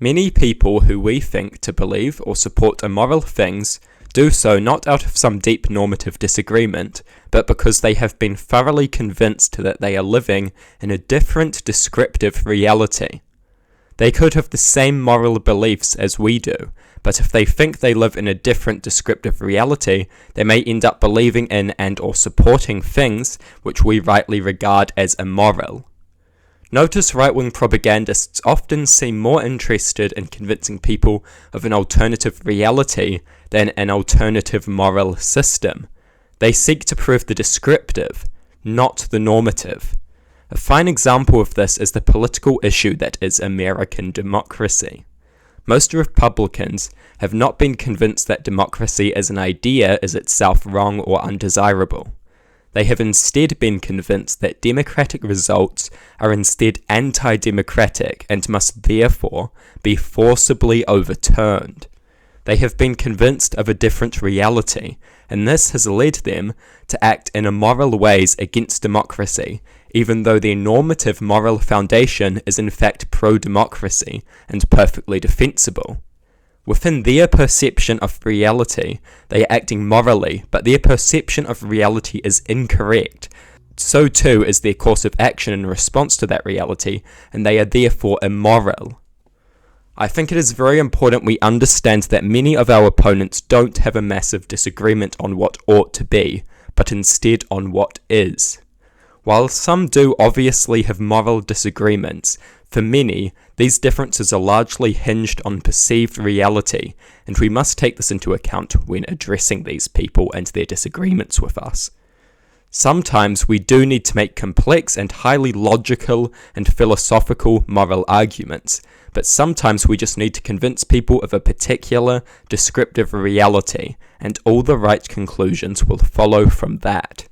Many people who we think to believe or support immoral things do so not out of some deep normative disagreement, but because they have been thoroughly convinced that they are living in a different descriptive reality. They could have the same moral beliefs as we do, but if they think they live in a different descriptive reality, they may end up believing in and or supporting things which we rightly regard as immoral. Notice right-wing propagandists often seem more interested in convincing people of an alternative reality than an alternative moral system. They seek to prove the descriptive, not the normative. A fine example of this is the political issue that is American democracy. Most Republicans have not been convinced that democracy as an idea is itself wrong or undesirable. They have instead been convinced that democratic results are instead anti-democratic and must therefore be forcibly overturned. They have been convinced of a different reality, and this has led them to act in immoral ways against democracy, even though their normative moral foundation is in fact pro-democracy and perfectly defensible. Within their perception of reality, they are acting morally, but their perception of reality is incorrect. So too is their course of action in response to that reality, and they are therefore immoral. I think it is very important we understand that many of our opponents don't have a massive disagreement on what ought to be, but instead on what is. While some do obviously have moral disagreements, for many, these differences are largely hinged on perceived reality, and we must take this into account when addressing these people and their disagreements with us. Sometimes we do need to make complex and highly logical and philosophical moral arguments, but sometimes we just need to convince people of a particular descriptive reality, and all the right conclusions will follow from that.